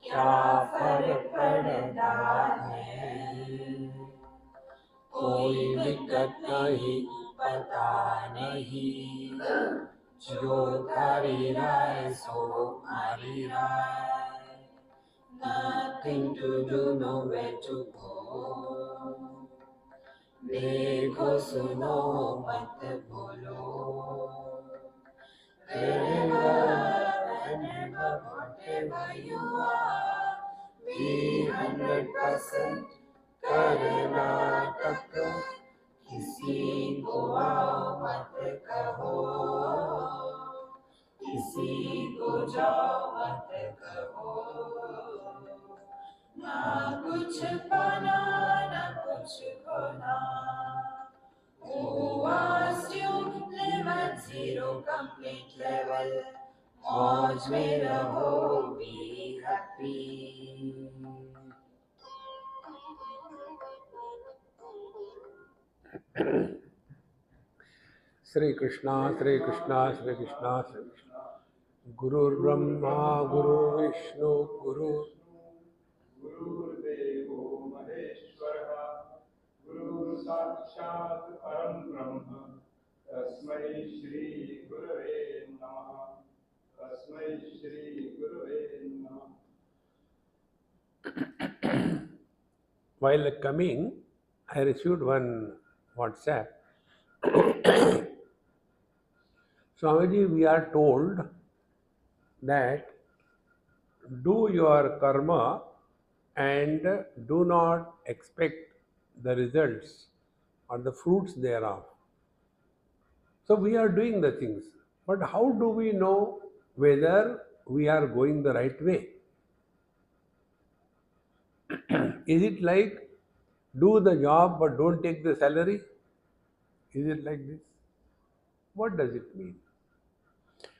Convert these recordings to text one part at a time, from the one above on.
क्या फर्क पड़ता है, कोई दिक्कत नहीं, पता नहीं, जो करी राय सो मारी राय, nothing to do, nowhere to go, देखो सुनो मत बोलो, wherever, whenever, whatever you are, be 100% Karnataka, किसी को आओ मत कहो, किसी को जाओ मत कहो, ना कुछ पाना ना कुछ खोना, who asked you live at zero complete level, मौज में रहो, be happy. Shri Krishna, Shri Krishna, Shri Krishna, Shri Krishna. Guru Brahma, Guru Vishnu, Guru Devo Maheshwara, Guru Sakshat Param Brahma, Tasmai Shri Gurave Namaha, Tasmai Shri Gurave Namaha. While coming, I received one WhatsApp. Swamiji, we are told that do your karma and do not expect the results or the fruits thereof. So we are doing the things, but how do we know whether we are going the right way? Is it like do the job but don't take the salary? Is it like this? What does it mean?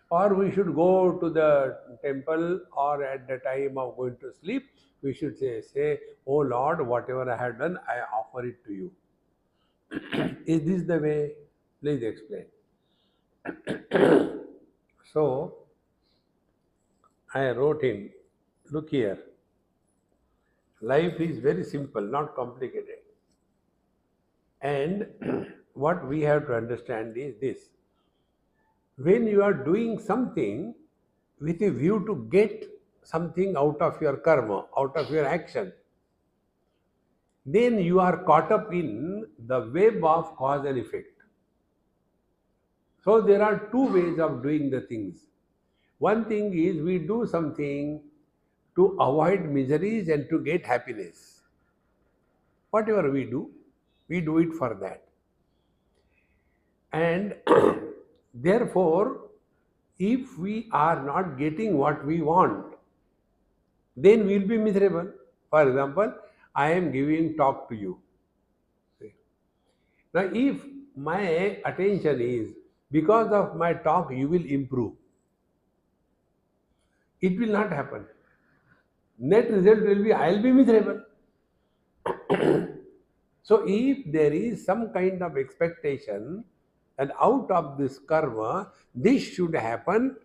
Or we should go to the temple, or at the time of going to sleep, we should say, oh Lord, whatever I have done, I offer it to you. Is this the way? Please explain. So, I wrote him, look here, life is very simple, not complicated. And what we have to understand is this. When you are doing something with a view to get something out of your karma, out of your action, then you are caught up in the web of cause and effect. So there are two ways of doing the things. One thing is we do something to avoid miseries and to get happiness. Whatever we do it for that. And therefore, if we are not getting what we want, then we will be miserable. For example, I am giving talk to you. Now, if my attention is because of my talk you will improve, it will not happen. Net result will be I will be miserable. So if there is some kind of expectation and out of this karma, this should happen,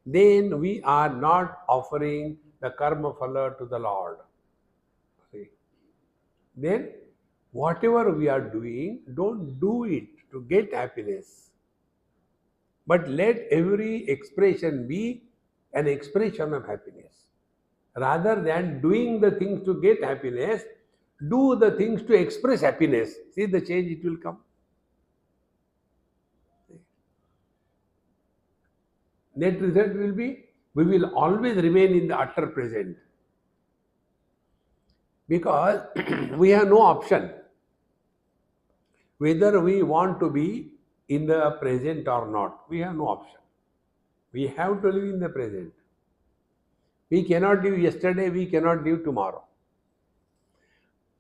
then we are not offering the karma phala to the Lord. See? Then whatever we are doing, don't do it to get happiness. But let every expression be an expression of happiness. Rather than doing the things to get happiness, do the things to express happiness. See the change it will come. Net result will be, we will always remain in the utter present. Because we have no option. Whether we want to be in the present or not, we have no option. We have to live in the present. We cannot live yesterday, we cannot live tomorrow.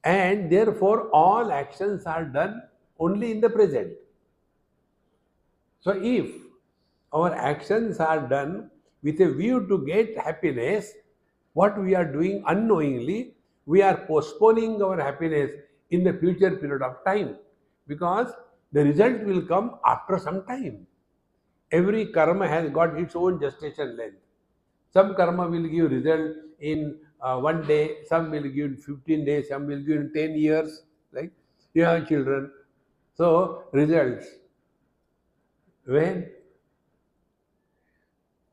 And therefore, all actions are done only in the present. So, if our actions are done with a view to get happiness, what we are doing unknowingly, we are postponing our happiness in the future period of time, because the result will come after some time. Every karma has got its own gestation length. Some karma will give result in one day, some will give in 15 days, some will give in 10 years. Like you have children. So, results. When?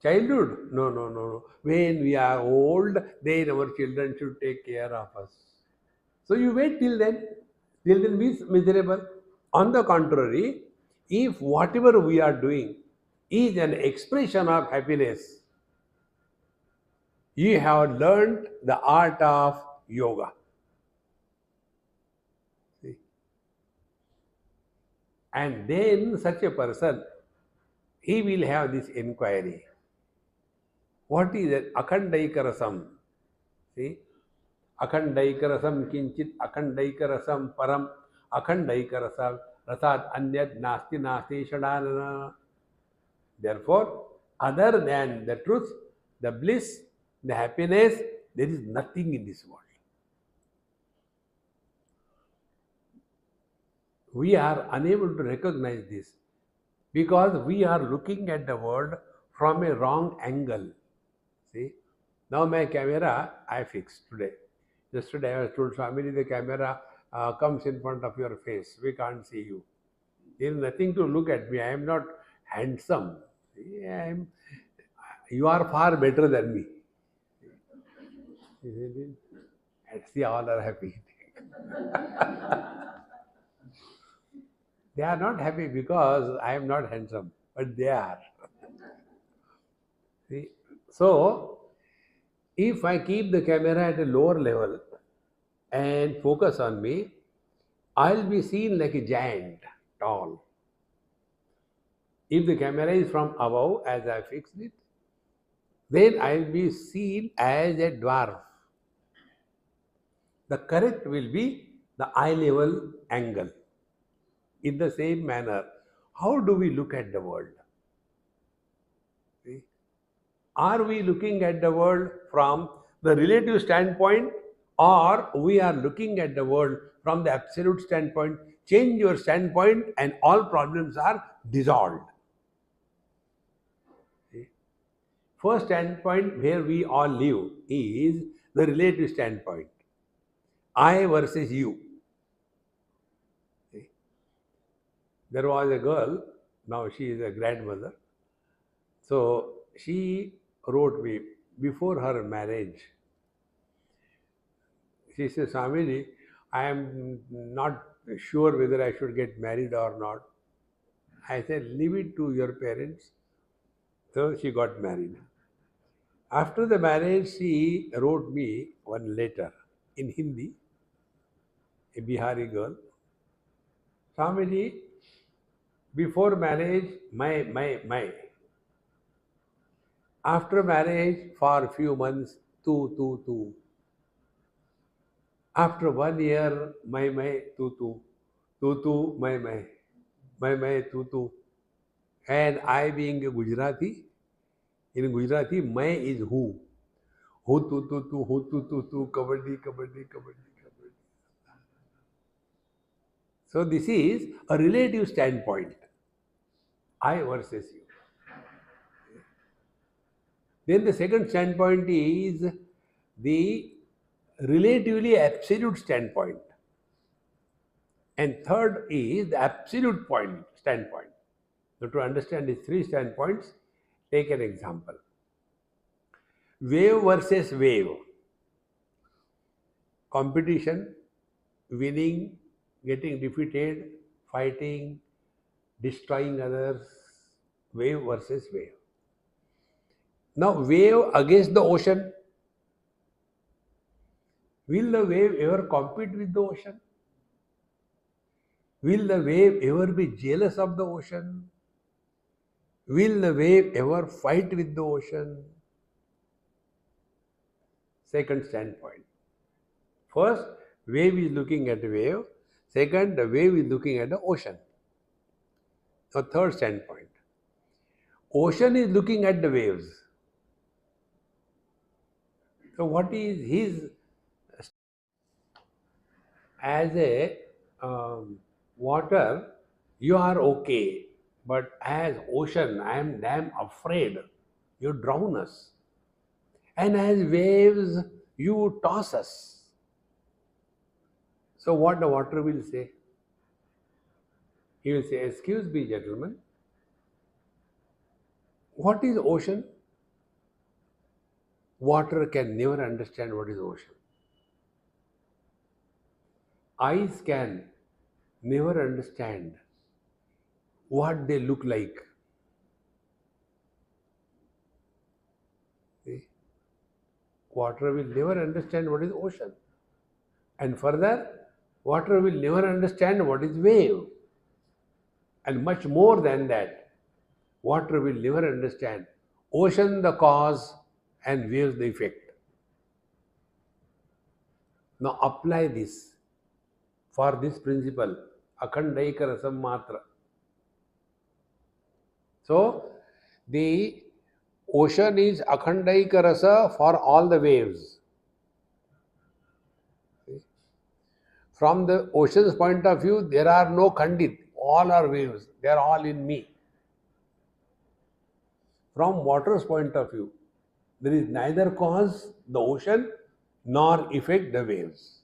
Childhood? No, no, no, no. When we are old, then our children should take care of us. So you wait till then. Till then be miserable. On the contrary, if whatever we are doing is an expression of happiness, you have learned the art of yoga. See? And then such a person, he will have this inquiry. What is it? Akhandaikarasam. See? Akhandaikarasam kinchit akhandaikarasam param akhandaikarasam rasad anyad nasti nasti shadanana. Therefore, other than the truth, the bliss, the happiness, there is nothing in this world. We are unable to recognize this because we are looking at the world from a wrong angle. See, now my camera I fixed today. Yesterday I was told, Swami, the camera comes in front of your face. We can't see you. There is nothing to look at me. I am not handsome. See, you are far better than me. And see, all are happy. They are not happy because I am not handsome, but they are. See? So, if I keep the camera at a lower level and focus on me, I'll be seen like a giant, tall. If the camera is from above, as I fixed it, then I'll be seen as a dwarf. The correct will be the eye level angle. In the same manner, how do we look at the world? See? Are we looking at the world from the relative standpoint, or we are looking at the world from the absolute standpoint? Change your standpoint and all problems are dissolved. See? First standpoint where we all live is the relative standpoint. I versus you. See? There was a girl, now she is a grandmother. So she wrote me before her marriage. She says, Swamiji, I am not sure whether I should get married or not. I said, leave it to your parents. So she got married. After the marriage, she wrote me one letter in Hindi, a Bihari girl. Swamiji, before marriage, my. After marriage, for a few months, tu. After 1 year, my, tu, my, tu. And I being a Gujarati, in Gujarati, my is who. Who, tu, kabaddi. So this is a relative standpoint. I versus you. Then the second standpoint is the relatively absolute standpoint. And third is the absolute standpoint. So to understand these three standpoints, take an example. Wave versus wave. Competition, winning, getting defeated, fighting, destroying others. Wave versus wave. Now, wave against the ocean. Will the wave ever compete with the ocean? Will the wave ever be jealous of the ocean? Will the wave ever fight with the ocean? Second standpoint. First, wave is looking at the wave. Second, the wave is looking at the ocean. Now, third standpoint. Ocean is looking at the waves. So, what is his? As a water, you are okay, but as ocean, I am damn afraid. You drown us. And as waves, you toss us. So what the water will say? He will say, excuse me, gentlemen, what is ocean? Water can never understand what is ocean. Eyes can never understand what they look like. See? Water will never understand what is ocean. And further, water will never understand what is wave. And much more than that, water will never understand ocean the cause and waves the effect. Now apply this for this principle, akhandaika rasam matra. So the ocean is akhandaika rasa for all the waves. From the ocean's point of view, there are no khandit, all are waves, they are all in me. From water's point of view, there is neither cause, the ocean, nor effect, the waves.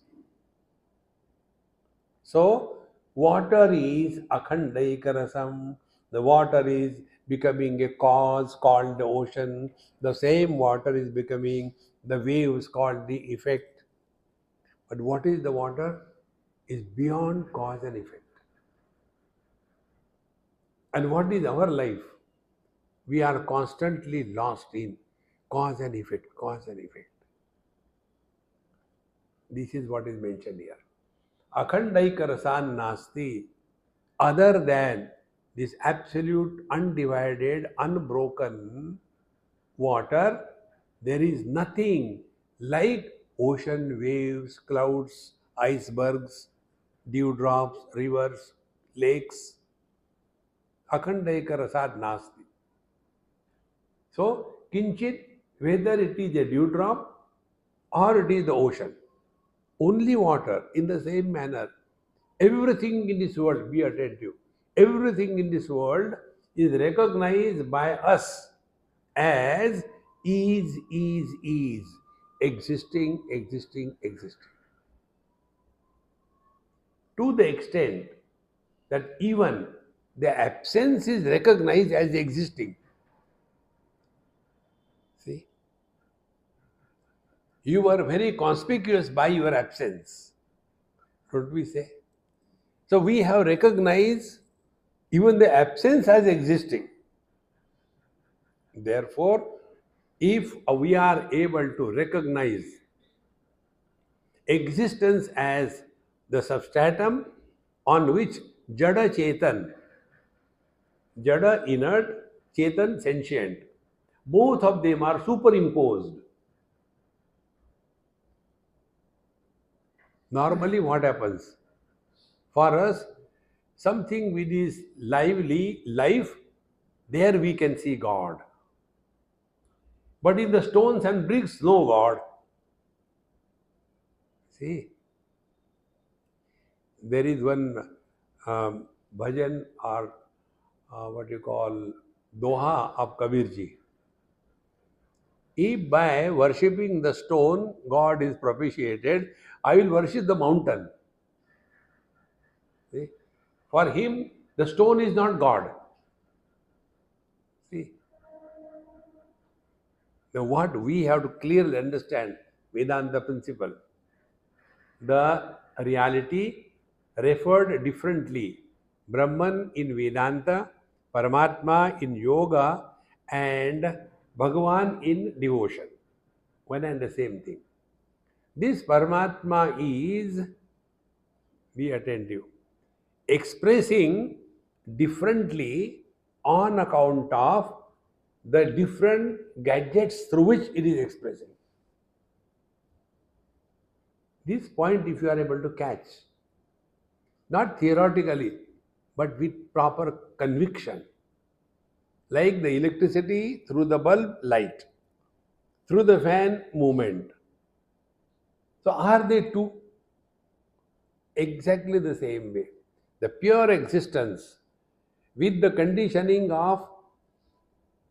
So, water is akhandaika rasam. The water is becoming a cause called the ocean. The same water is becoming the waves called the effect. But what is the water? Is beyond cause and effect. And what is our life? We are constantly lost in cause and effect, cause and effect. This is what is mentioned here. Akhandaika rasan nasti, other than this absolute, undivided, unbroken water, there is nothing like ocean, waves, clouds, icebergs, dewdrops, rivers, lakes. Akhandaika rasad nasti. So, kinchit, whether it is a dewdrop or it is the ocean, only water, in the same manner, everything in this world, be attentive, everything in this world is recognized by us as is, existing, existing, existing. To the extent that even the absence is recognized as existing. See? You are very conspicuous by your absence, don't we say? So we have recognized even the absence as existing. Therefore, if we are able to recognize existence as the substratum on which Jada Chetan, Jada inert, Chetan sentient, both of them are superimposed. Normally what happens? For us, something which is lively, life, there we can see God. But in the stones and bricks, no God. See, there is one bhajan or what you call doha of Kabirji. If by worshipping the stone God is propitiated, I will worship the mountain. See? For him, the stone is not God. See? Now what we have to clearly understand, Vedanta principle. The reality referred differently. Brahman in Vedanta, Paramatma in Yoga, and Bhagavan in devotion. One and the same thing. This Paramatma is, be attentive, expressing differently on account of the different gadgets through which it is expressing. This point, if you are able to catch, not theoretically, but with proper conviction, like the electricity through the bulb, light, through the fan, movement. So are they two? Exactly the same way. The pure existence with the conditioning of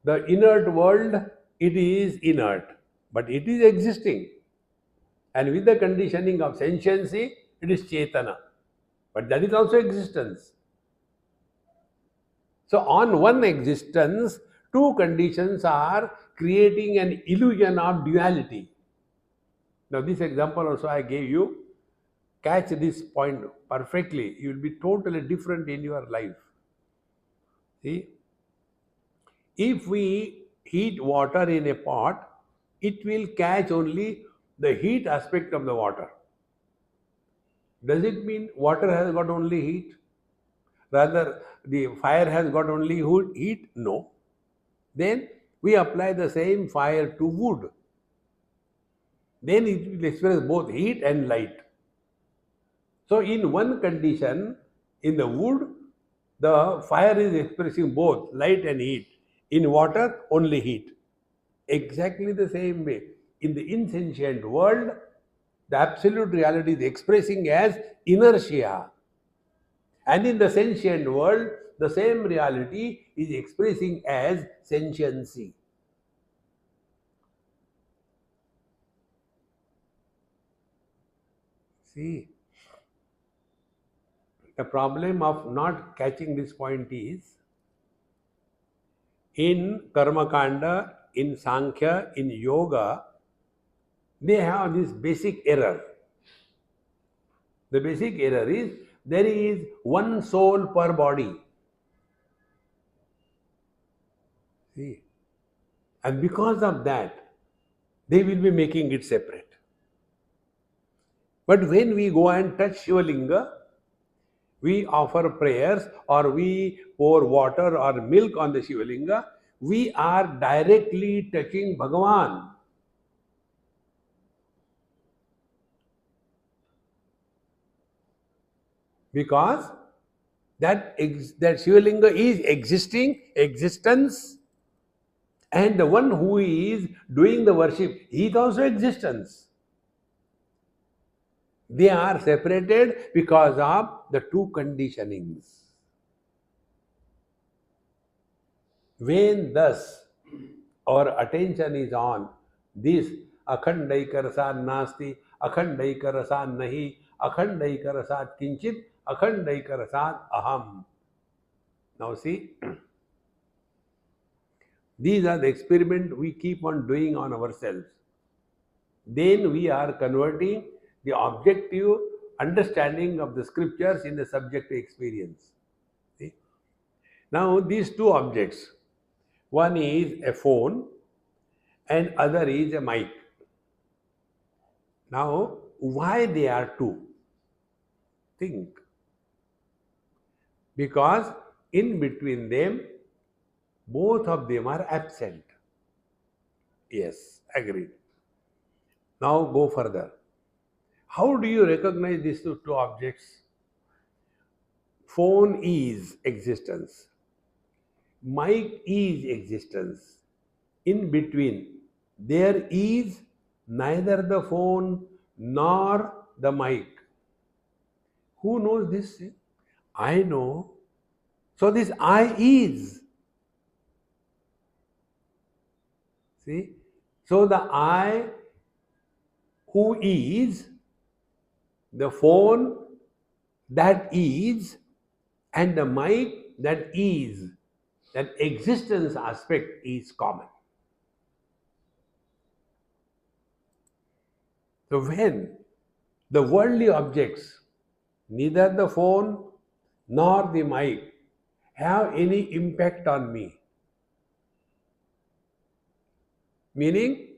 the inert world, it is inert. but it is existing. And with the conditioning of sentiency, it is Chetana. But that is also existence. So on one existence, two conditions are creating an illusion of duality. Now this example also I gave you. Catch this point perfectly. You will be totally different in your life. See, if we heat water in a pot, it will catch only the heat aspect of the water. Does it mean water has got only heat? Rather, the fire has got only heat? No. Then we apply the same fire to wood. Then it will express both heat and light. So in one condition, in the wood, the fire is expressing both light and heat. In water, only heat. Exactly the same way. In the insentient world, the absolute reality is expressing as inertia. And in the sentient world, the same reality is expressing as sentiency. See, the problem of not catching this point is in Karma Kanda, in Sankhya, in Yoga, they have this basic error. The basic error is there is one soul per body. See? And because of that, they will be making it separate. But when we go and touch Shiva Linga, we offer prayers or we pour water or milk on the Shiva Linga, we are directly touching Bhagavan. Because that Shiva Linga is existence, and the one who is doing the worship, he is also existence. They are separated because of the two conditionings. When thus our attention is on this akhandaika rasad nasti, akhandaika rasad nahi, akhandaika rasad kinchit, akhandaika rasad aham. Now see, these are the experiments we keep on doing on ourselves. Then we are converting the objective understanding of the scriptures in the subjective experience. See? Now these two objects, one is a phone and other is a mic. Now why they are two? Think. Because in between them, both of them are absent. Yes, agreed. Now go further. How do you recognize these two objects? Phone is existence. Mic is existence. In between, there is neither the phone nor the mic. Who knows this? I know. So this I is. See? So the I who is, the phone that is, and the mic that is, that existence aspect is common. So when the worldly objects, neither the phone nor the mic, have any impact on me, meaning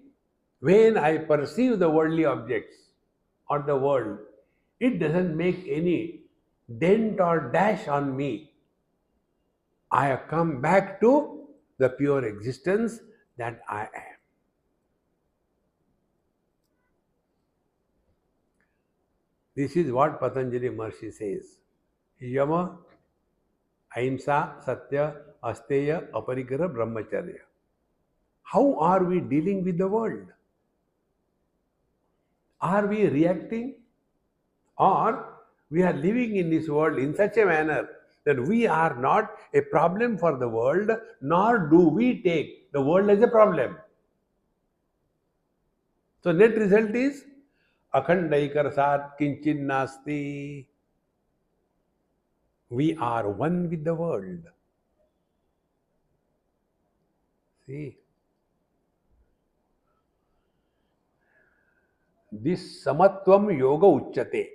when I perceive the worldly objects or the world, it doesn't make any dent or dash on me. I have come back to the pure existence that I am. This is what Patanjali Maharshi says. Yama, Ahimsa, Satya, Asteya, Aparigraha, Brahmacharya. How are we dealing with the world? Are we reacting? Or we are living in this world in such a manner that we are not a problem for the world, nor do we take the world as a problem. So net result is akhandaikarasaat kinchin nasti. We are one with the world. See, this samatvam yoga uchyate.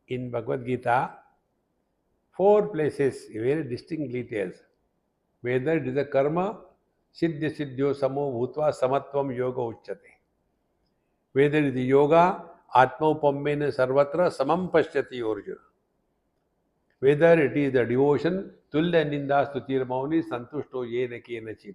In Bhagavad Gita, 4 places, very distinct details. Whether it is a karma, siddhya siddhyo samo bhutva samatvam yoga uchyate. Whether it is yoga, atmaupamena sarvatra samam pashyati orjuna. Whether it is the devotion, tulya ninda stutir mauni santushto yena kenachit.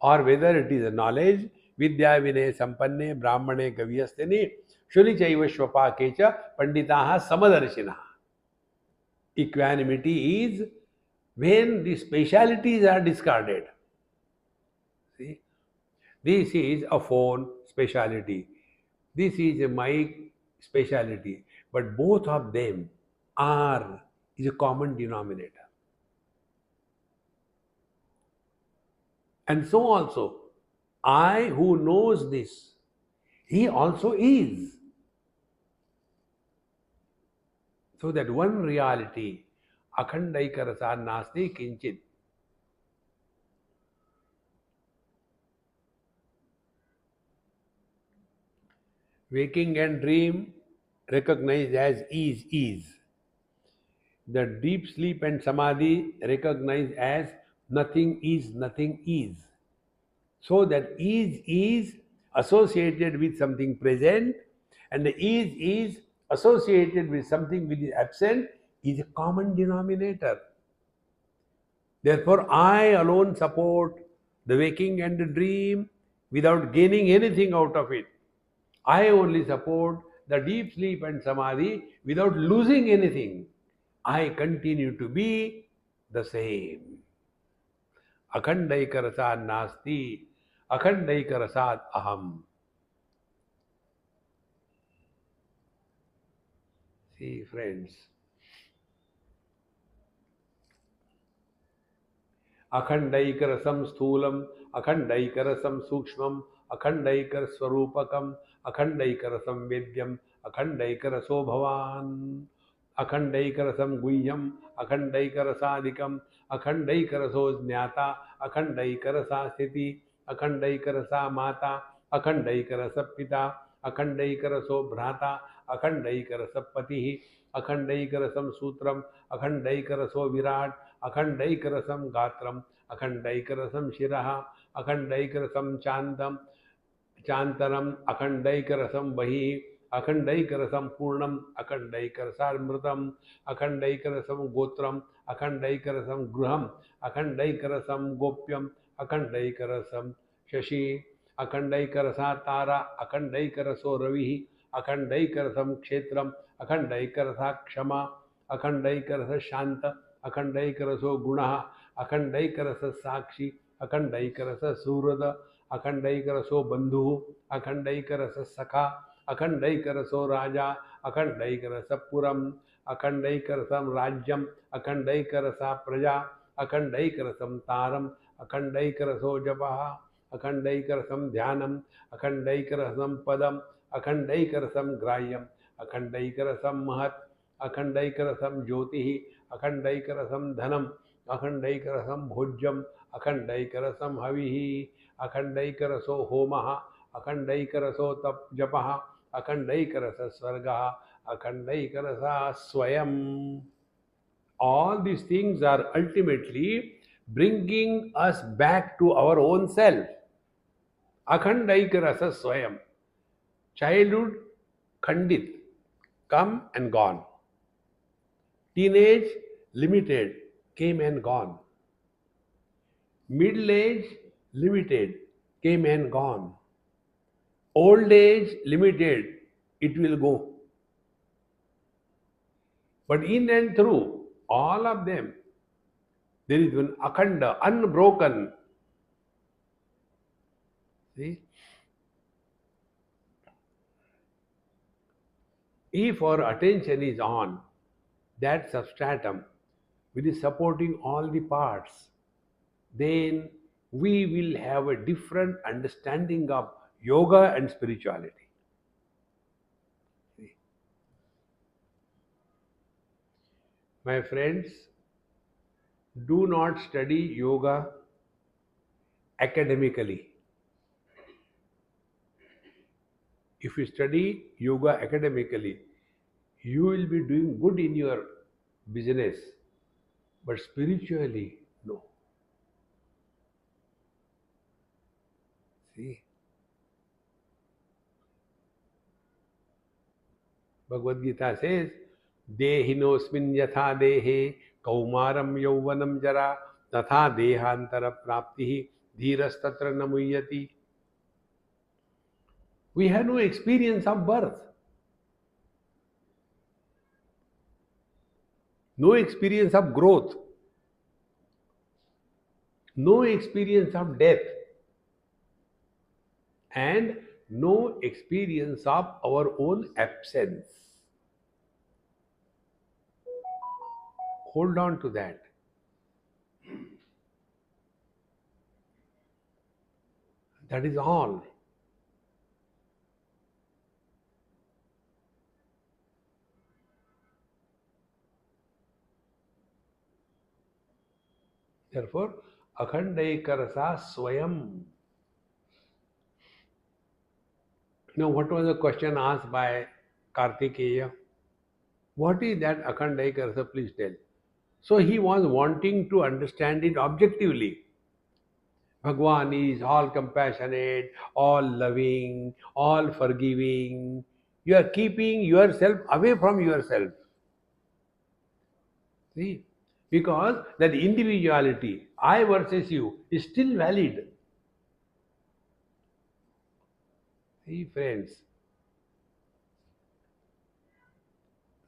Or whether it is a knowledge, vidya vinay sampanne brahmane gavyasteni shuni chaiva shvapakecha panditaha samadarshinaha. Equanimity is when the specialities are discarded. See, this is a phone speciality. This is a mic speciality. But both of them is a common denominator. And so also, I who knows this, he also is. So that one reality, akhandaikarasa nasti kinchit. Waking and dream recognized as is. The deep sleep and samadhi recognized as nothing is. So that is associated with something present, and the is associated with something which is absent is a common denominator. Therefore, I alone support the waking and the dream without gaining anything out of it. I only support the deep sleep and samadhi without losing anything. I continue to be the same. Akhandaikarasad nasti, akhandaikarasad aham. See, friends, akhandaikarasam sthulam, akhandaikarasam sukshmam, akhandaikar swarupakam, akhandaikarasam vedyam, akhandaikaraso bhavan, akhandaikarasam guhyam, akhandaikarasadikam, akhandaikaraso jnata, akhandaikarasa sthiti, akhandaikarasa mata, akhandaikarasa pita, akhandaikaraso bhrata, akhandaikarasa patihi, akhandaikarasam sutram, akhandaikaraso virat, akhandaikarasam gatram, akhandaikarasam shiraha, akhandaikarasam chantaram, akhandaikarasam bahi, akhandaikarasam purnam, akhandaikarasam akhandaikarasam gotram, akhandaikarasam gruham, akhandaikarasam gopyam, akhandaikarasam shashi, akhandaikarasa tara, akhandaikaraso ravihi, akhandaikarasam kshetram, akhandaikarasa kshama, akhandaikarasa shanta, akhandaikaraso gunaha, akhandaikarasa sakshi, akhandaikarasa surada, akhandaikaraso bandhu, akhandaikarasa sakha, akhandaikaraso raja, akhandaikarasa puram, akhandaikarasam rajyam, akhandaikarasa praja, akhandaikarasam taram, akhandaikaraso japaha, akhandaikarasam dhyanam, akhandaikarasam padam, akhandaikarasam grahyam, akhandaikarasam mahat, akhandaikarasam jyotihi, akhandaikarasam dhanam, akhandaikarasam bhojyam, akhandaikarasam havihi, akhandaikaraso homaha, akhandaikaraso tap japaha, akhandaikarasa svargaha, akhandaikarasa swayam. All these things are ultimately bringing us back to our own self. Akhandaikarasa swayam. Childhood, khandit, come and gone. Teenage, limited, came and gone. Middle age, limited, came and gone. Old age, limited, it will go. But in and through all of them, there is one akhanda, unbroken. See? If our attention is on that substratum, which is supporting all the parts, then we will have a different understanding of yoga and spirituality. My friends, do not study yoga academically. If you study yoga academically, you will be doing good in your business, but spiritually, no. See, Bhagavad Gita says, Dehinosmin yatha dehe kaumaram yauvanam jara tatha dehantara praptihi dhirastatra namuyati. We have no experience of birth, no experience of growth, no experience of death, and no experience of our own absence. Hold on to that. That is all. Therefore, Akhandaikarasa Swayam. Now, what was the question asked by Kartikeya? What is that Akhandaikarasa? Please tell. So he was wanting to understand it objectively. Bhagwan is all compassionate, all loving, all forgiving. You are keeping yourself away from yourself. See? Because that individuality, I versus you, is still valid. See, friends,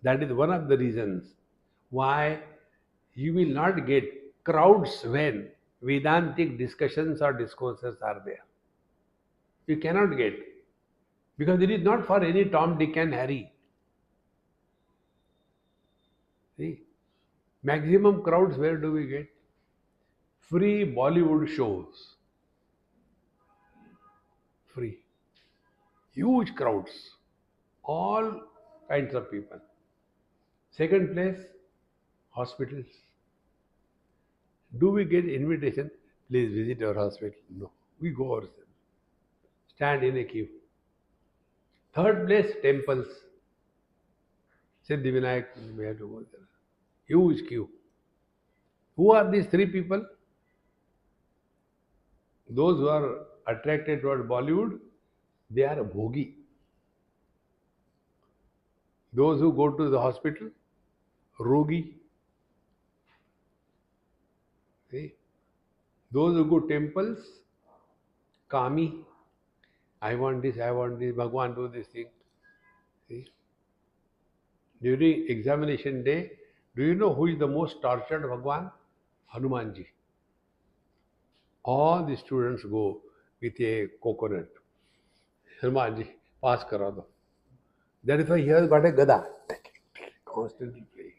that is one of the reasons why you will not get crowds when Vedantic discussions or discourses are there. You cannot get, because it is not for any Tom, Dick and Harry. See, maximum crowds where do we get? Free Bollywood shows. Free. Huge crowds. All kinds of people. Second place, hospitals. Do we get invitation? Please visit our hospital. No. We go ourselves. Stand in a queue. Third place, temples. Siddhivinayak, we have to go there. Huge queue. Who are these three people? Those who are attracted toward Bollywood, they are bhogi. Those who go to the hospital, rogi. See? Those who go temples, kami. I want this, Bhagwan do this thing. See? During examination day, do you know who is the most tortured Bhagwan? Hanumanji. All the students go with a coconut. Hanumanji, pass kara do. That is why he has got a gada. Constantly playing.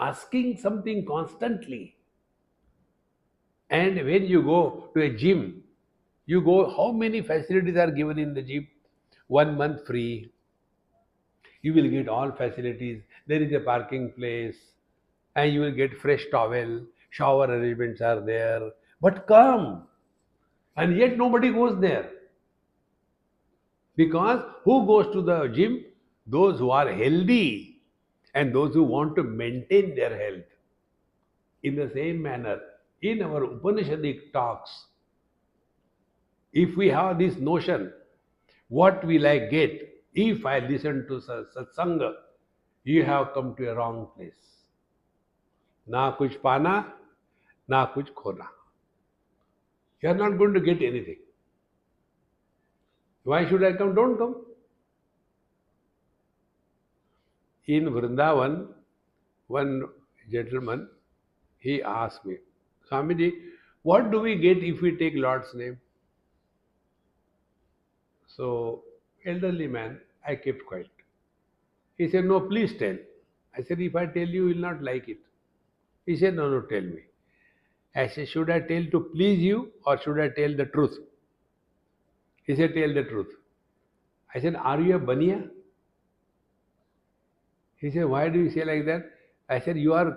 Asking something constantly. And when you go to a gym, you go, how many facilities are given in the gym? 1 month free. You will get all facilities. There is a parking place. And you will get fresh towel. Shower arrangements are there. But come. And yet nobody goes there. Because who goes to the gym? Those who are healthy and those who want to maintain their health. In the same manner, in our Upanishadic talks, if we have this notion, what will I get if I listen to satsanga? You have come to a wrong place. Na kuch pana, na kuch khona. You are not going to get anything. Why should I come? Don't come. In Vrindavan, one gentleman, he asked me, Swamiji, what do we get if we take Lord's name? So, elderly man, I kept quiet. He said, no, please tell. I said, if I tell you, you will not like it. He said, no, tell me. I said, should I tell to please you or should I tell the truth? He said, tell the truth. I said, are you a baniya? He said, why do you say like that? I said, you are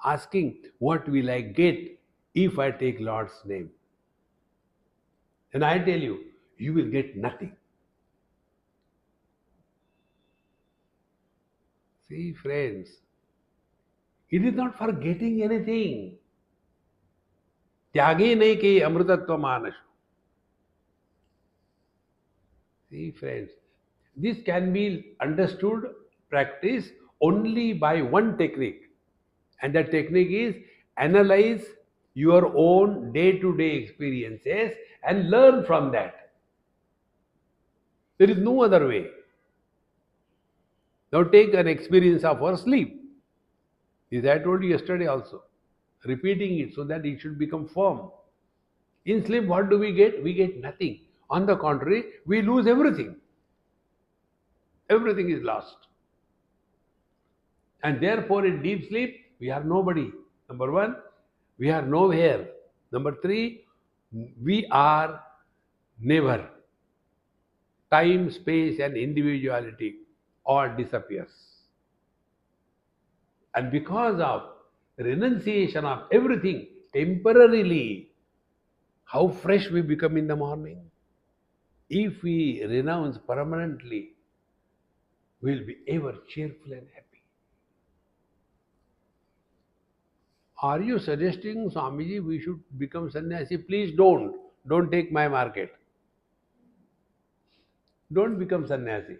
asking, what will I get if I take Lord's name? And I tell you, you will get nothing. See, friends, it is not for getting anything. त्यागे नहीं के अमृतत्व मानस. See, friends, this can be understood, practiced only by one technique. And that technique is analyze your own day-to-day experiences and learn from that. There is no other way. Now take an experience of our sleep. This I told you yesterday also. Repeating it so that it should become firm. In sleep, what do we get? We get nothing. On the contrary, we lose everything. Everything is lost. And therefore, in deep sleep, we are nobody. Number one, we are nowhere. Number three, we are never. Time, space, and individuality all disappears. And because of renunciation of everything temporarily, how fresh we become in the morning. If we renounce permanently, we'll be ever cheerful and happy. Are you suggesting, Swamiji, we should become sannyasi? Please don't. Don't take my market. Don't become sannyasi.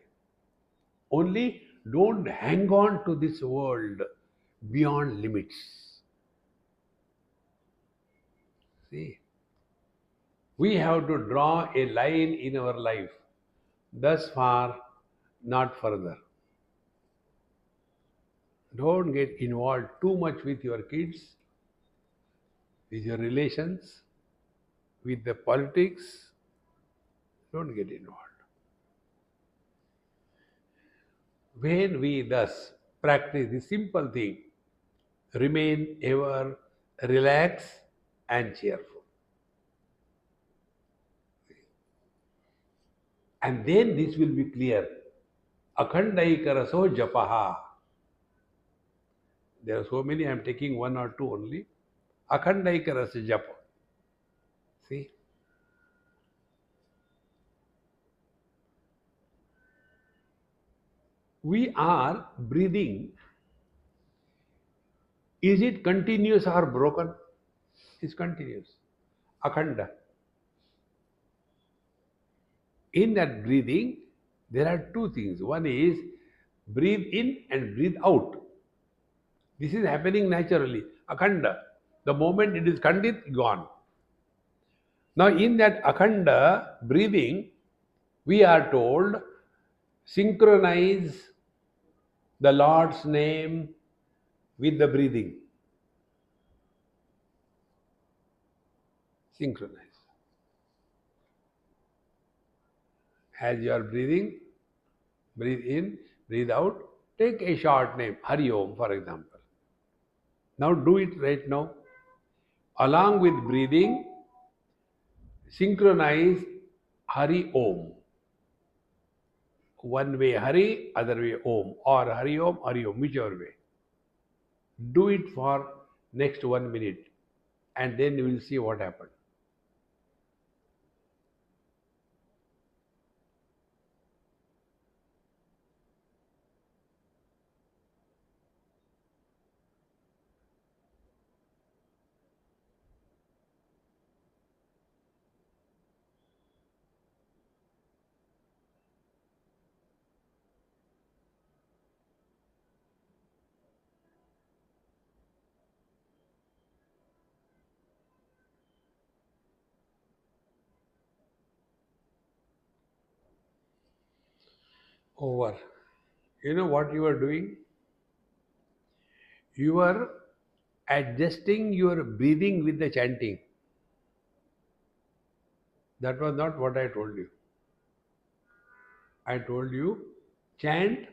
Only don't hang on to this world beyond limits. See, we have to draw a line in our life. Thus far, not further. Don't get involved too much with your kids, with your relations, with the politics. Don't get involved. When we thus practice the simple thing, remain ever relaxed and cheerful. And then this will be clear. Akhandaikaraso japaha. There are so many, I am taking one or two only. Akhandaikarasa japa. See? We are breathing. Is it continuous or broken? It's continuous. Akhanda. In that breathing, there are two things. One is breathe in and breathe out. This is happening naturally. Akhanda. The moment it is khandit, gone. Now in that akhanda breathing, we are told, synchronize the Lord's name with the breathing. Synchronize. As you are breathing, breathe in, breathe out. Take a short name, Hari Om, for example. Now do it right now. Along with breathing, synchronize Hari Om. One way Hari, other way Om, or Hari Om, whichever way. Do it for next 1 minute, and then you will see what happens. Over. You know what you are doing? You are adjusting your breathing with the chanting. That was not what I told you. I told you, chant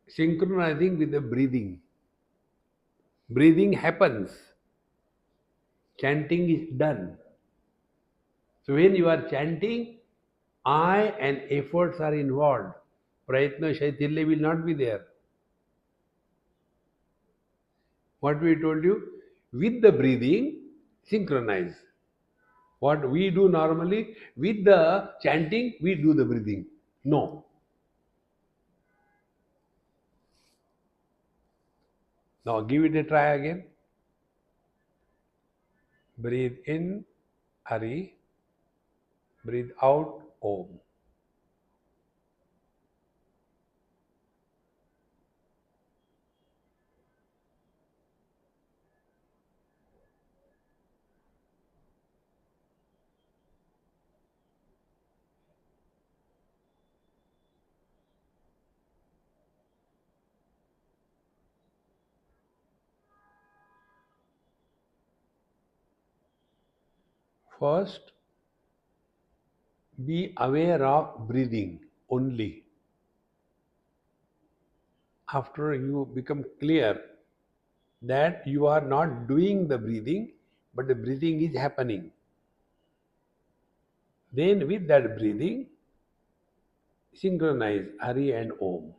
synchronizing with the breathing. Breathing happens. Chanting is done. So when you are chanting, I and efforts are involved. Prayatna Shaitilya will not be there. What we told you? With the breathing, synchronize. What we do normally, with the chanting, we do the breathing. No. Now give it a try again. Breathe in, Hari. Breathe out, Om. First, be aware of breathing only. After you become clear that you are not doing the breathing, but the breathing is happening. Then with that breathing, synchronize Hari and Om.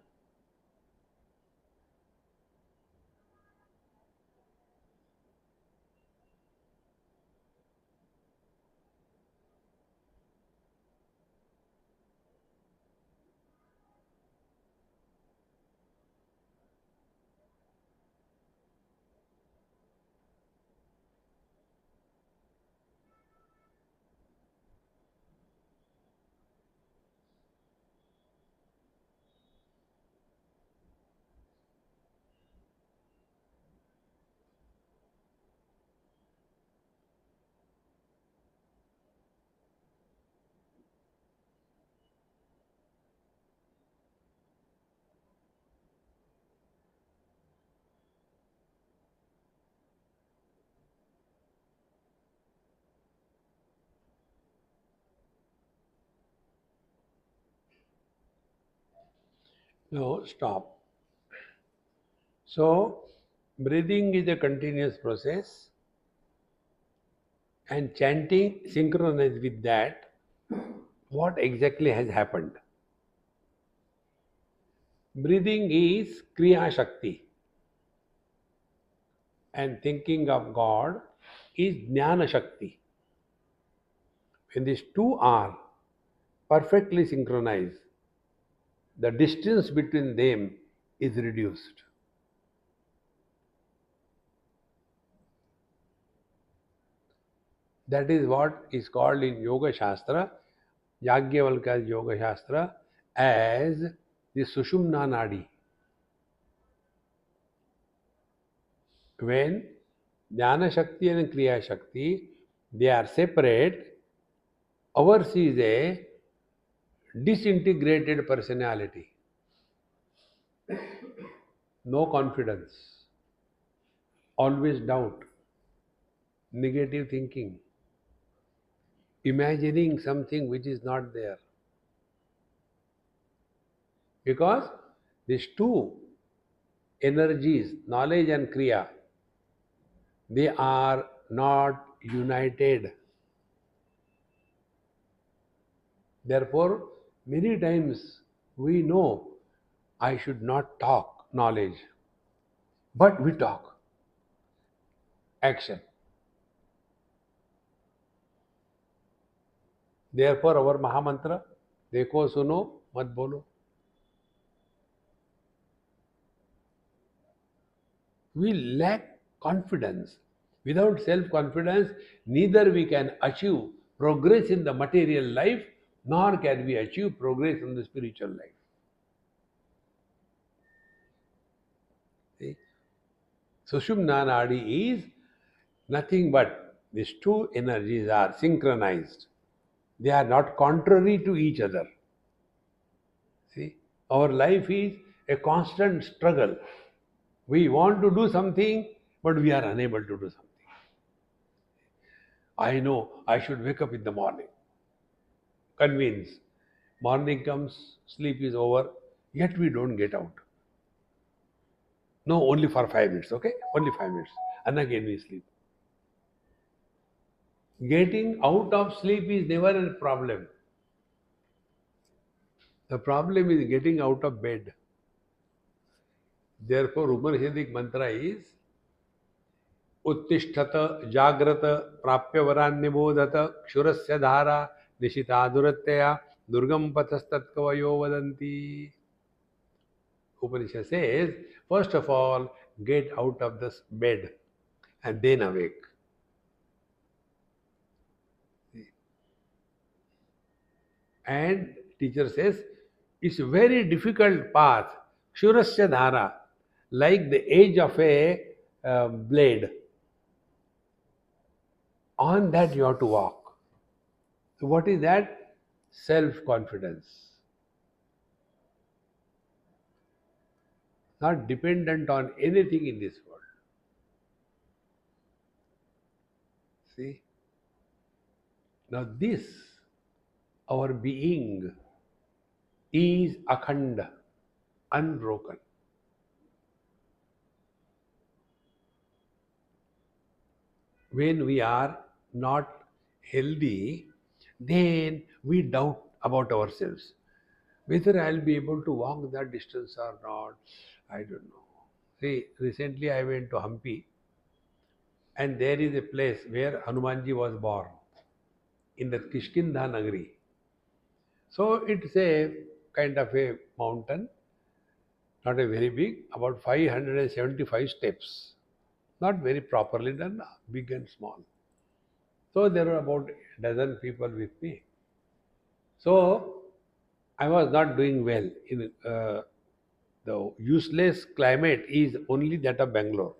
No, stop. So, breathing is a continuous process and chanting synchronized with that. What exactly has happened? Breathing is Kriya Shakti and thinking of God is Jnana Shakti. When these two are perfectly synchronized, the distance between them is reduced. That is what is called in Yoga Shastra, Yagyavalkya's Yoga Shastra, as the Sushumna Nadi. When Jnana Shakti and Kriya Shakti, they are separate, ours is a disintegrated personality. No confidence, always doubt, negative thinking, imagining something which is not there. Because these two energies, knowledge and Kriya, they are not united. Therefore, many times we know I should not talk knowledge, but we talk action. Therefore, our Mahamantra, देखो सुनो मत बोलो. We lack confidence. Without self-confidence, neither we can achieve progress in the material life, nor can we achieve progress in the spiritual life. See? Sushumna Nadi is nothing but these two energies are synchronized. They are not contrary to each other. See, our life is a constant struggle. We want to do something, but we are unable to do something. I know I should wake up in the morning. Convinced. Morning comes, sleep is over, yet we don't get out. No, only for 5 minutes, okay? Only 5 minutes. And again we sleep. Getting out of sleep is never a problem. The problem is getting out of bed. Therefore, Upanishadic mantra is उत्तिष्ठत जाग्रत प्राप्य वरान्य बोधत क्षुरस्य धारा निशिता दुरत्यया दुर्गम पथस्तत्कवयो वदन्ति. Upanishad says, first of all, get out of this bed and then awake. And teacher says, it's a very difficult path. Kshurasya dhara, like the edge of a blade. On that you have to walk. So what is that? Self-confidence. Not dependent on anything in this world. See? Now this, our being, is akhanda, unbroken. When we are not healthy, then we doubt about ourselves. Whether I'll be able to walk that distance or not, I don't know. See, recently I went to Hampi, and there is a place where Hanumanji was born, in the Kishkinda Nagari. So it's a kind of a mountain, not a very big, about 575 steps. Not very properly done, big and small. So there were about a dozen people with me. So I was not doing well. In the useless climate is only that of Bangalore.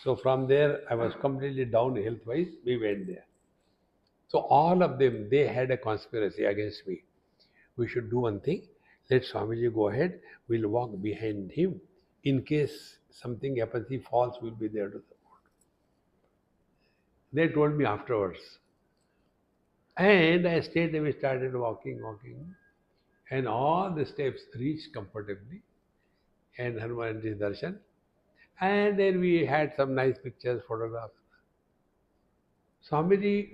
So from there I was completely down health-wise. We went there. So all of them, they had a conspiracy against me. We should do one thing. Let Swamiji go ahead. We'll walk behind him. In case something happens, he falls, we'll be there to support. They told me afterwards. And I stayed there. We started walking. And all the steps reached comfortably. And Hanumanji darshan. And then we had some nice pictures, photographs. Swamiji,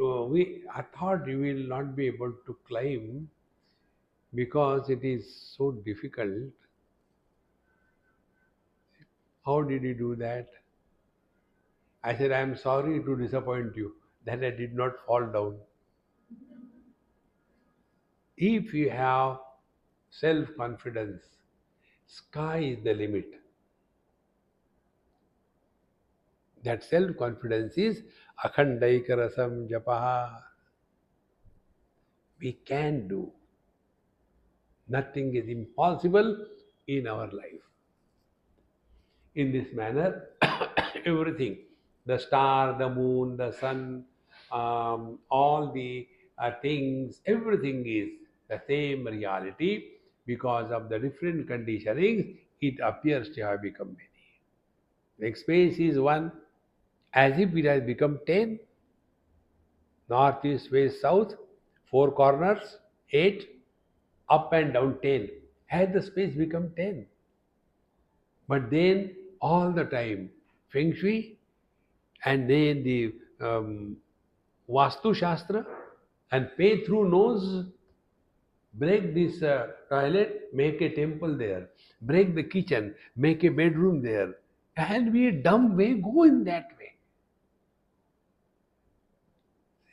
I thought you will not be able to climb because it is so difficult. How did you do that? I said, I am sorry to disappoint you that I did not fall down. If you have self-confidence, sky is the limit. That self-confidence is akhandaikarasam japaha. We can do. Nothing is impossible in our life. In this manner, everything, the star, the moon, the sun, all the things, everything is the same reality. Because of the different conditionings, it appears to have become many. Like space is one, as if it has become 10. North, east, west, south, 4 corners, 8, up and down 10. Has the space become 10? But then all the time, Feng Shui, and then the Vastu Shastra, and pay through nose, break this toilet, make a temple there. Break the kitchen, make a bedroom there. And we dumb way go in that way.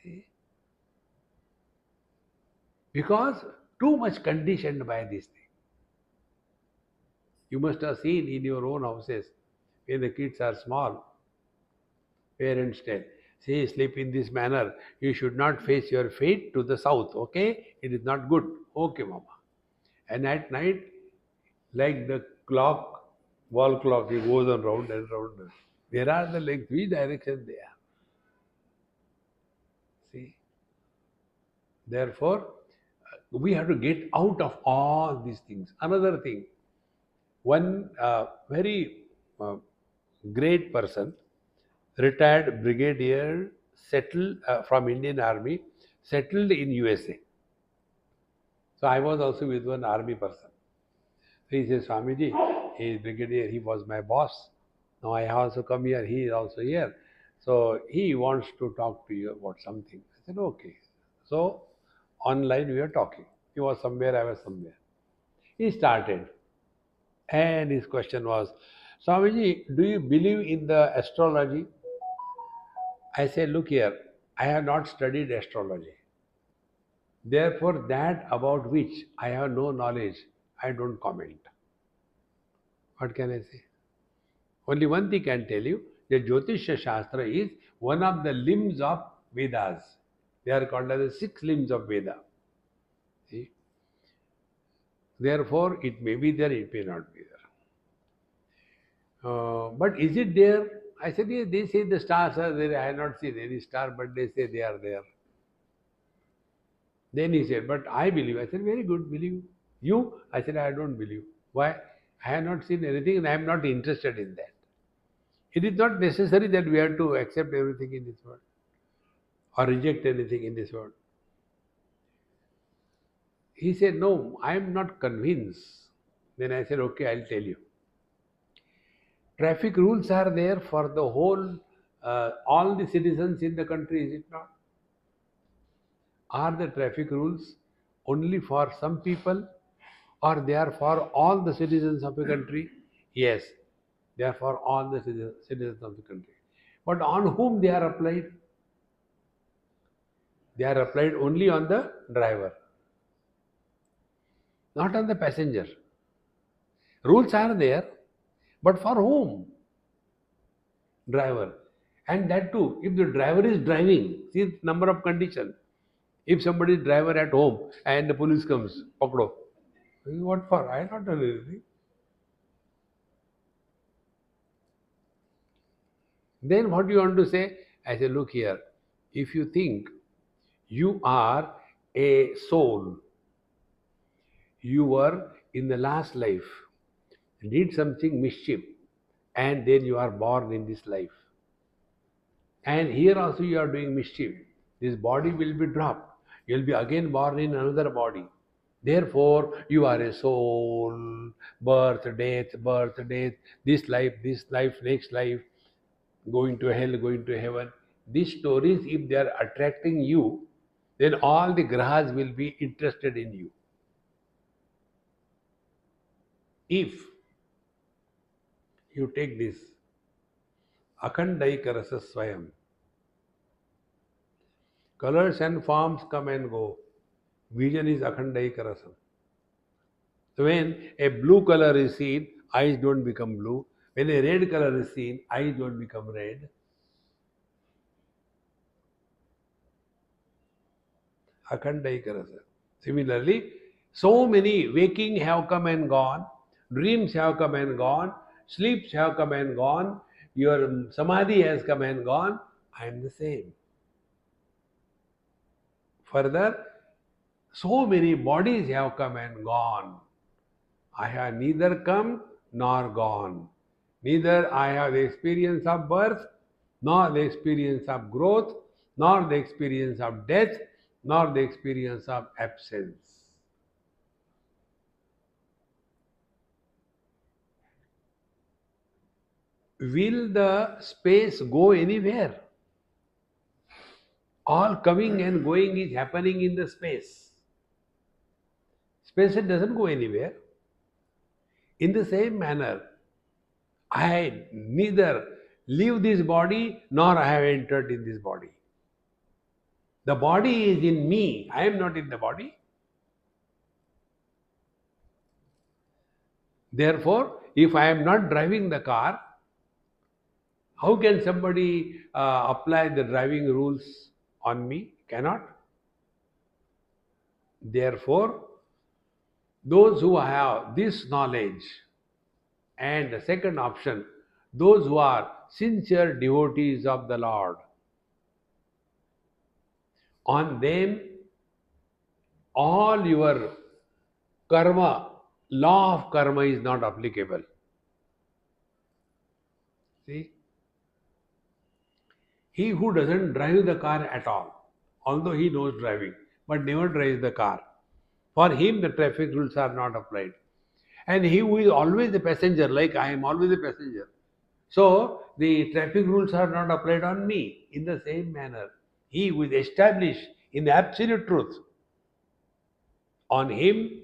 See? Because too much conditioned by this thing. You must have seen in your own houses, when the kids are small, parents tell, say, sleep in this manner. You should not face your feet to the south, okay? It is not good. Okay, mama. And at night, like the clock, wall clock, it goes on round and round. Where are the legs? Which direction they are? See? Therefore, we have to get out of all these things. Another thing, one very great person, retired brigadier, settled from Indian Army, settled in USA. So I was also with one army person. So he says, Swamiji, he is brigadier, he was my boss. Now I have also come here, he is also here. So he wants to talk to you about something. I said, okay. So online we are talking. He was somewhere, I was somewhere. He started. And his question was, Swamiji, do you believe in the astrology? I said, look here, I have not studied astrology. Therefore, that about which I have no knowledge, I don't comment. What can I say? Only one thing I can tell you, the Jyotishya Shastra is one of the limbs of Vedas. They are called as the 6 limbs of Veda. See? Therefore, it may be there, it may not be there. But is it there? I said, yes, they say the stars are there. I have not seen any star, but they say they are there. Then he said, but I believe. I said, very good, believe. You? I said, I don't believe. Why? I have not seen anything and I am not interested in that. It is not necessary that we have to accept everything in this world or reject anything in this world. He said, no, I am not convinced. Then I said, okay, I'll tell you. Traffic rules are there for the whole, all the citizens in the country, is it not? Are the traffic rules only for some people or they are for all the citizens of the country? Yes, they are for all the citizens of the country. But on whom they are applied? They are applied only on the driver, not on the passenger. Rules are there, but for whom? Driver. And that too, if the driver is driving, see the number of conditions. If somebody is driver at home and the police comes, pakdo. What for? I have not done anything. Then what do you want to say? I say, look here, if you think you are a soul, you were in the last life, did something mischief, and then you are born in this life. And here also you are doing mischief. This body will be dropped. You will be again born in another body. Therefore, you are a soul, birth, death, this life, next life, going to hell, going to heaven. These stories, if they are attracting you, then all the grahas will be interested in you. If you take this, Akhandaika Rasa Swayam, colors and forms come and go. Vision is Akhandaika Rasa. So when a blue color is seen, eyes don't become blue. When a red color is seen, eyes don't become red. Akhandaika Rasa. Similarly, so many waking have come and gone, dreams have come and gone, sleeps have come and gone, your samadhi has come and gone. I am the same. Further, so many bodies have come and gone. I have neither come nor gone. Neither I have the experience of birth, nor the experience of growth, nor the experience of death, nor the experience of absence. Will the space go anywhere? All coming and going is happening in the space. Space doesn't go anywhere. In the same manner, I neither leave this body nor I have entered in this body. The body is in me. I am not in the body. Therefore, if I am not driving the car, how can somebody apply the driving rules on me? Cannot. Therefore, those who have this knowledge, and the second option, those who are sincere devotees of the Lord, on them all your karma, law of karma is not applicable. See? He who doesn't drive the car at all, although he knows driving, but never drives the car, for him the traffic rules are not applied. And he who is always a passenger, like I am always a passenger, so the traffic rules are not applied on me. In the same manner, he who is established in absolute truth, On him,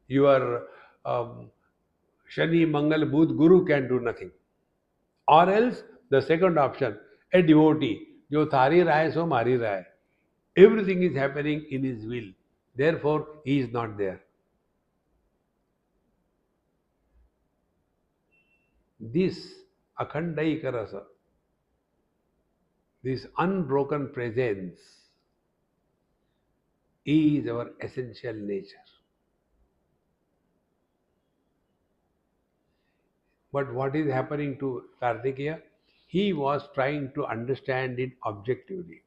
your Shani, Mangal, Budh, Guru can do nothing. Or else, the second option, a devotee, जो थारी राय सो मारी राय. Everything is happening in his will. Therefore, he is not there. This akhandaika rasa, this unbroken presence, is our essential nature. But what is happening to Kartikeya? He was trying to understand it objectively.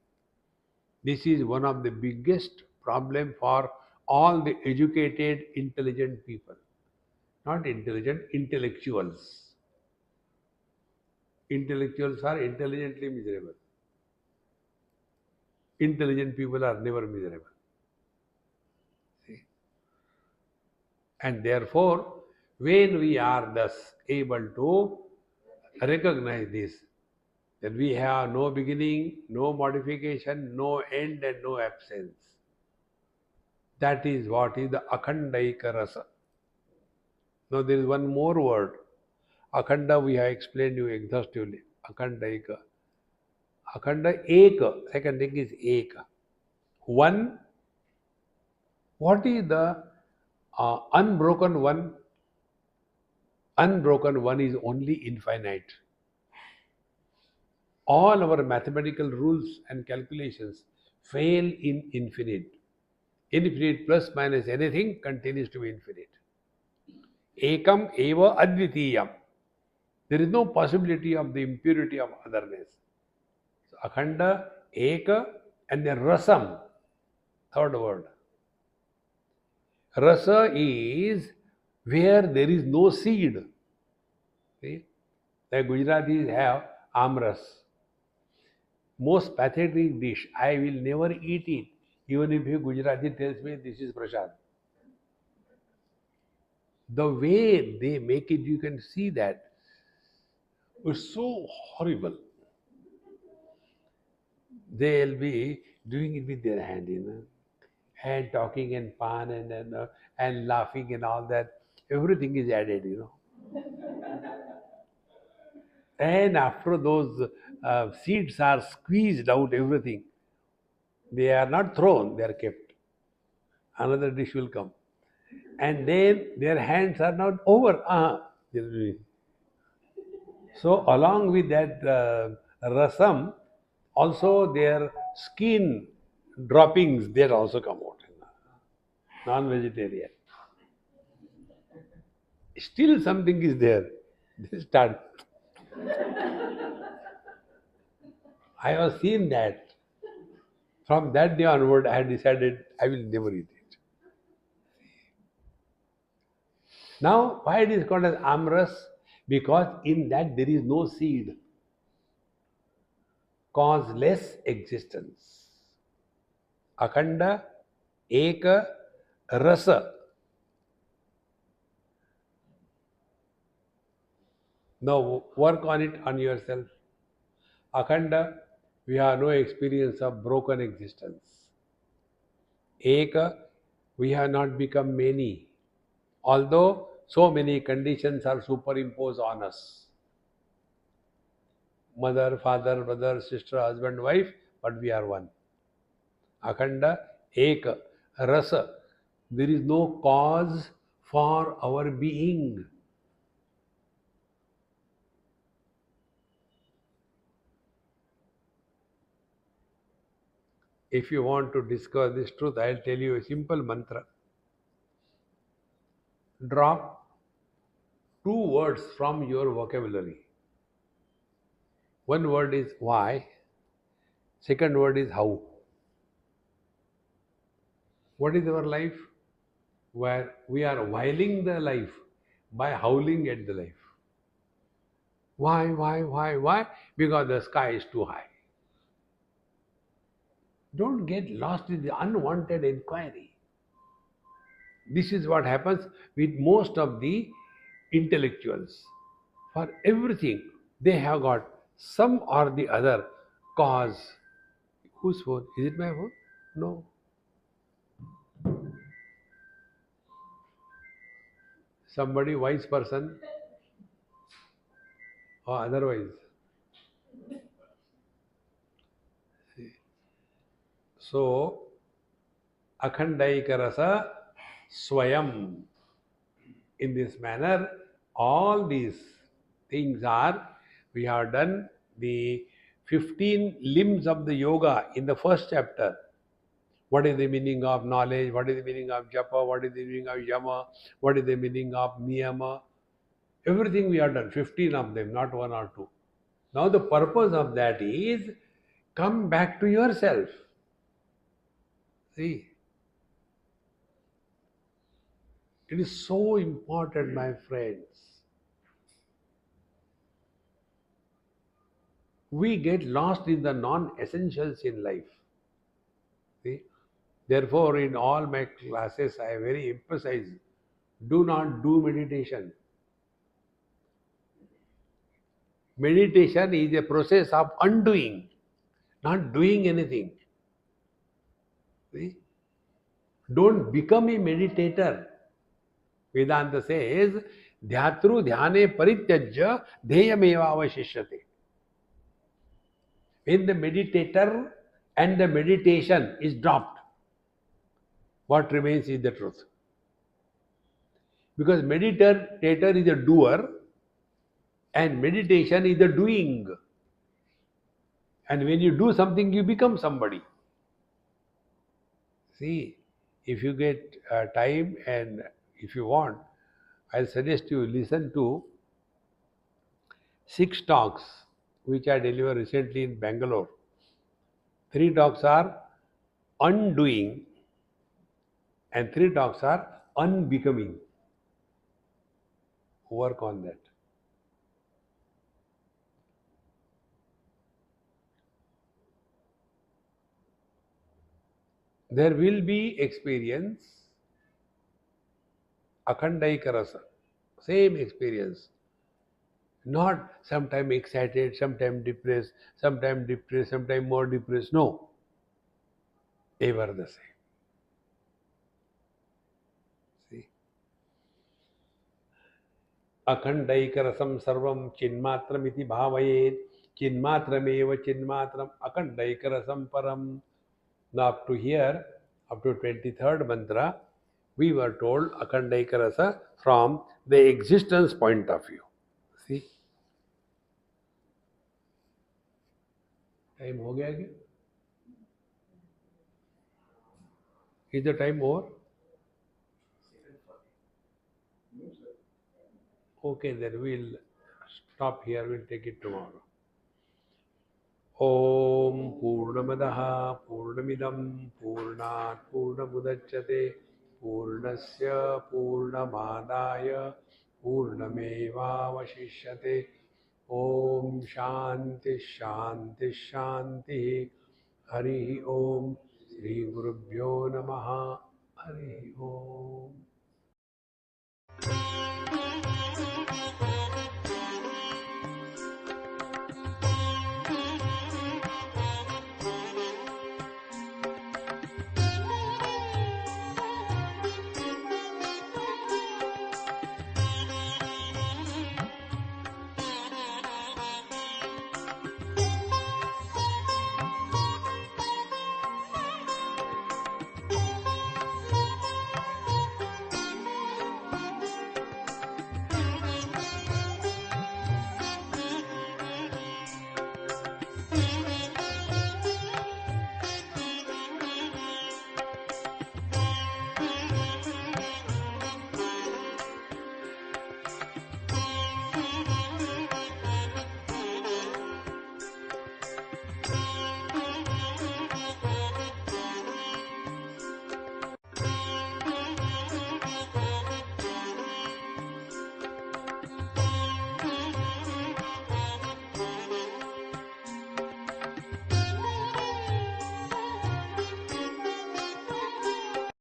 This is one of the biggest problem for all the educated, intelligent people. Not intelligent, intellectuals. Intellectuals are intelligently miserable. Intelligent people are never miserable. See? And therefore, when we are thus able to recognize this, that we have no beginning, no modification, no end, and no absence. That is what is the akhandaika rasa. Now there is one more word. Akhanda we have explained you exhaustively. Akhandaika. Akhanda eka. Second thing is eka. One. What is the unbroken one? Unbroken one is only infinite. All our mathematical rules and calculations fail in infinite. Infinite plus minus anything continues to be infinite. Ekam eva advitiyam. There is no possibility of the impurity of otherness. So, akhanda, eka, and then rasam, third word. Rasa is where there is no seed. See? The Gujaratis have amras. Most pathetic dish. I will never eat it, even if a Gujarati tells me this is prasad. The way they make it, you can see that it's so horrible. They'll be doing it with their hand, and talking and pan and laughing and all that. Everything is added. And after those seeds are squeezed out, everything, they are not thrown, they are kept. Another dish will come. And then their hands are not over. So along with that rasam, also their skin droppings, they also come out. Non-vegetarian. Still something is there. They start. I have seen that. From that day onward, I had decided I will never eat it. Now, why it is called as amras? Because in that there is no seed. Causeless existence. Akhanda, eka, rasa. Now work on it on yourself. Akhanda, we have no experience of broken existence. Eka, we have not become many. Although so many conditions are superimposed on us. Mother, father, brother, sister, husband, wife, but we are one. Akhanda, eka, rasa. There is no cause for our being. If you want to discover this truth, I'll tell you a simple mantra. Drop 2 words from your vocabulary. One word is why, second word is how. What is our life? Where we are whiling the life by howling at the life. Why? Because the sky is too high. Don't get lost in the unwanted inquiry. This is what happens with most of the intellectuals. For everything, they have got some or the other cause. Whose phone? Is it my phone? No. Somebody wise person or otherwise. So, Akhandaikarasa Swayam. In this manner, all these things are, we have done the 15 limbs of the yoga in the first chapter. What is the meaning of knowledge? What is the meaning of japa? What is the meaning of yama? What is the meaning of niyama? Everything we have done, 15 of them, not one or two. Now the purpose of that is, come back to yourself. See, it is so important, my friends. We get lost in the non-essentials in life. See? Therefore, in all my classes, I very emphasize, do not do meditation. Meditation is a process of undoing, not doing anything. See? Don't become a meditator. Vedanta says, dhyatru dhyane parityajya dheyameva avashishyate. When the meditator and the meditation is dropped, what remains is the truth. Because meditator is a doer and meditation is the doing. And when you do something, you become somebody. See, if you get time and if you want, I'll suggest you listen to 6 talks which I delivered recently in Bangalore. 3 talks are undoing and 3 talks are unbecoming. Work on that. There will be experience, Akhandaikarasa, same experience. Not sometime excited, sometime depressed, sometime more depressed. No, ever the same. See, Akhandaikarasam sarvam chinmatramiti bhavayet, chinmatrameva chinmatram akhandaikarasam param. Now up to here, up to 23rd mantra, we were told Akhandaikarasa from the existence point of view. See, time हो गया क्या? Is the time over? Okay, then we'll stop here. We'll take it tomorrow. ॐ पूर्णमदः पूर्णमिदं पूर्णात् पूर्णमुदच्यते पूर्णस्य पूर्णमादाय पूर्णमेवावशिष्यते ॐ शान्ति शान्ति शान्तिः हरिः ॐ श्रीगुरुभ्यो नमः हरिः ॐ